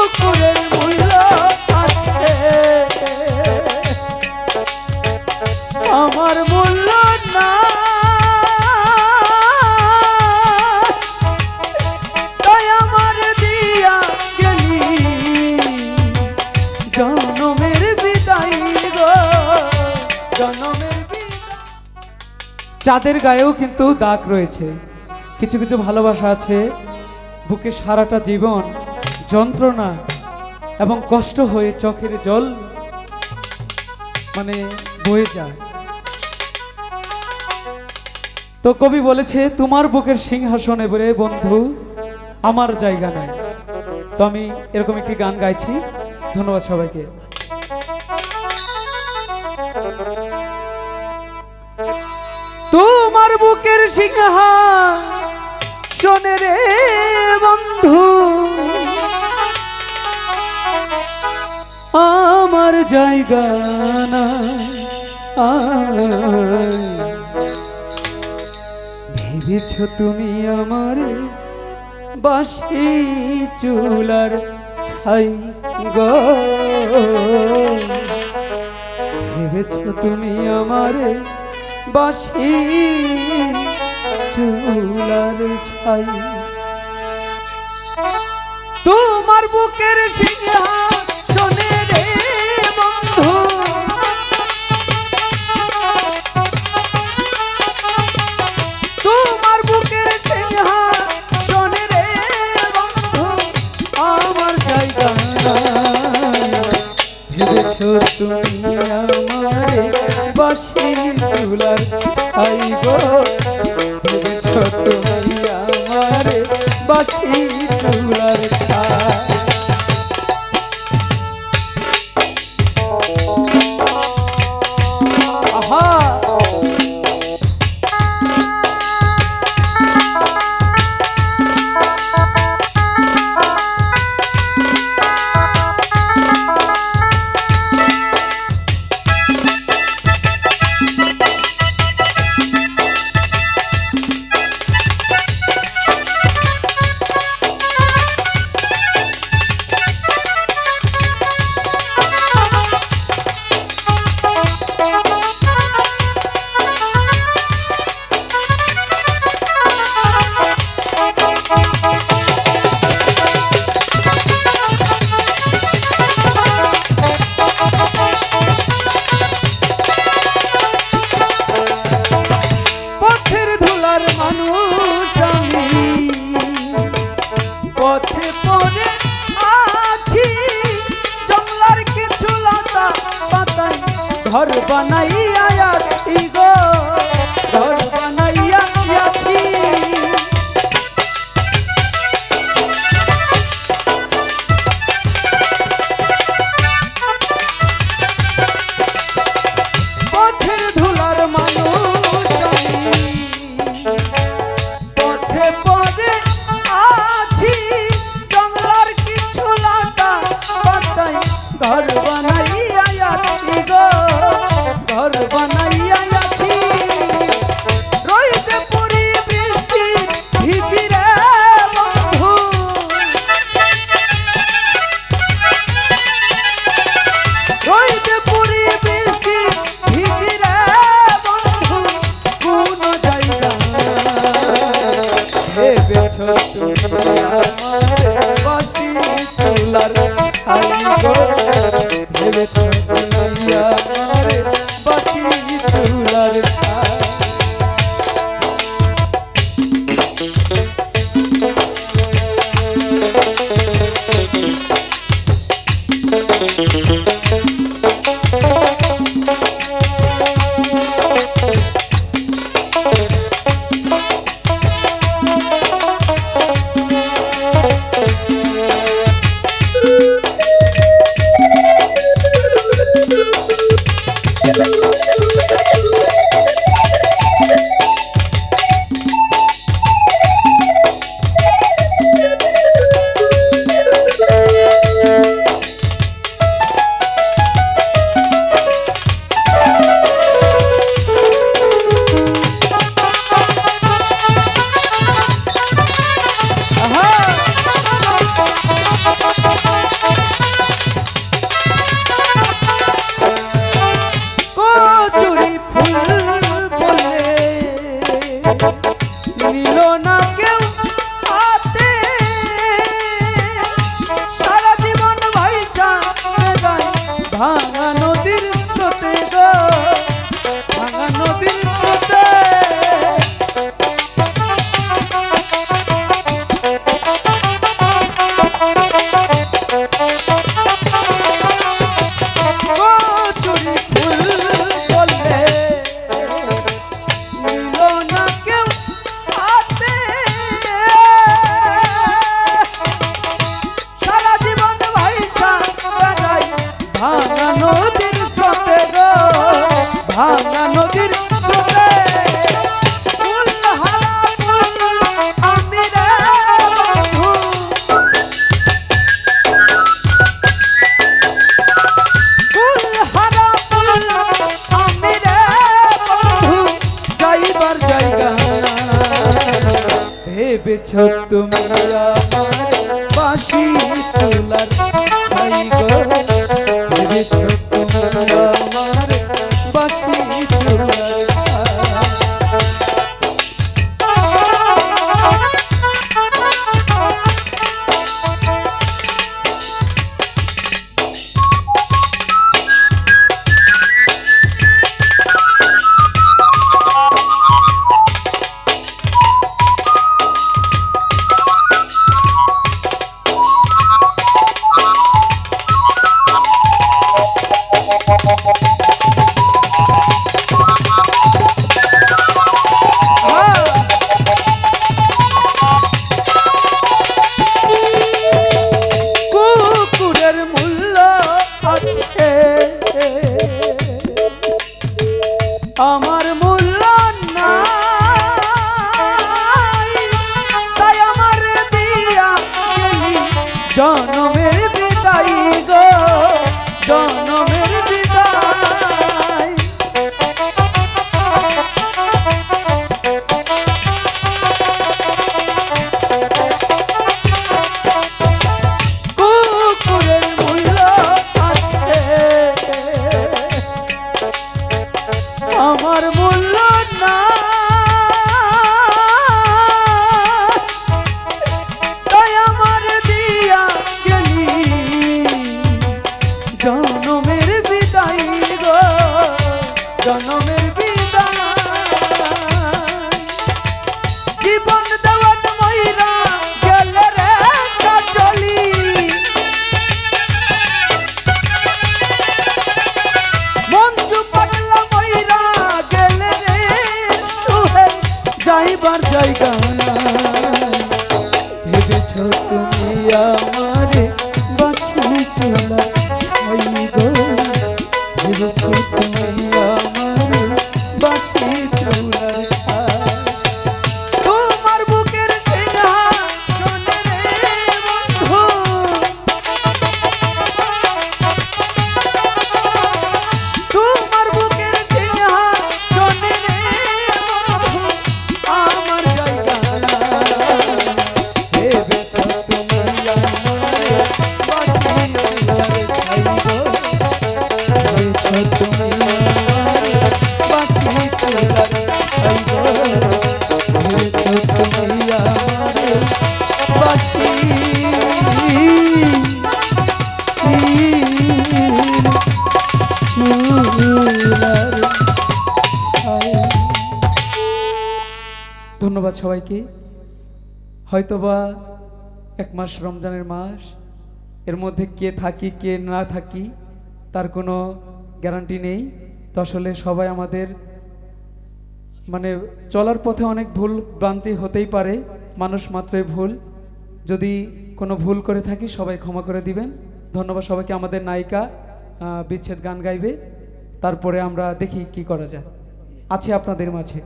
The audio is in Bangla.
পুকুরের মূল্য আছে, আমার মূল্য না। তাই আমার দিয়া গেলি জনমের বিদায় গো, জনমের বিদায়। চাঁদের গায়েও কিন্তু দাগ রয়েছে, কিছু কিছু ভালোবাসা আছে বুকে সারাটা জীবন যন্ত্রণা এবং কষ্ট হয়ে চোখের জল মানে বয়ে যায়। তো কবি বলেছে তোমার বুকের সিংহাসনে বলে বন্ধু আমার জায়গা নাই। তো আমি এরকম একটি গান গাইছি। ধন্যবাদ সবাইকে। তোমার বুকের সিংহাসনে রে বন্ধু আমার জায়গা নাই। ভেবেছ তুমি আমারে বাঁশি চুলার ছাই গো, ভেবেছ তুমি আমারে বাঁশি চুলার ছাই। তোমার বুকের সিংহাসনে রে বন্ধু তোমার বুকের সিংহাসনে রে বন্ধু আমার জায়গা নাই। ভেবেছ তুমি আমারে বাঁশি চুলার ছাই গো, ভেবেছ তুমি আমারে বাঁশি চুলার ছাই। আহা ঘর বানাইয়া আছি গো, ঘর বানাইয়া আছি। পথের ধুলার মানুষ পথে পদে আছি, জঙ্গলার কিছু লতা পাতাই ঘর বানাইয়া আছি গো, ঘর বানাইয়া আছি। রইতে পুরি বৃষ্টি ভিজি রে বন্ধু, রইতে পুরি বৃষ্টি ভিজি রে বন্ধু কোন জায়গা। ভেবেছ তুমি আমারে বাঁশি চুলার ছাই গো, ভেবেছ তুমি আমারে বাঁশি চুলার ছাই। তুমি আমার বাঁশি চুলার ছাই গো, ভেবেছ তুমি আমার বাঁশি চুলার ছাই। কুকুরের মূল্য আছে, আমার মূল্য নাই, তাই আমার দিয়া গেলি জনমের বিদায় গো, জনমের বিদায়। কুকুরের মূল্য আছে, আমার মূল্য না, তাই আমার দিয়া গেলি জনমের বিদায় গো, জনমের বিদায়। জীবন দেওয়ান ময়রা গেলে রে চলি, মঞ্জু পাগলা ময়রা গেলে রে সুহেল যাইবার জায়গা নাই। ভেবেছ তুমি আমারে বাঁশি চুলা ছাই গো, ভেবেছ তুমি আমারে বাঁশি চুলা ছাই। তোমার বুকের সিংহাসনে রে বন্ধু, তোমার বুকের সিংহাসনে রে বন্ধু আমার জায়গা নাই। ভেবেছ তুমি আমারে বাঁশি চুলার ছাই গো, ভেবেছ তুমি আমারে বাঁশি চুলার ছাই গো, ভেবেছ তুমি আমারে বাঁশি চুলার ছাই। ধন্যবাদ সবাইকে। হয়তোবা এক মাস রমজানের মাস, এর মধ্যে কে থাকি কে না থাকি তার কোনো গ্যারান্টি নেই। তো আসলে সবাই আমাদের মানে চলার পথে অনেক ভুল ভ্রান্তি হতেই পারে, মানুষ মাত্রই ভুল। যদি কোনো ভুল করে থাকি সবাই ক্ষমা করে দিবেন। ধন্যবাদ সবাইকে। আমাদের নায়িকা বিচ্ছেদ গান গাইবে, তারপরে আমরা দেখি কি করা যায়। আছে আপনাদের মাঝে।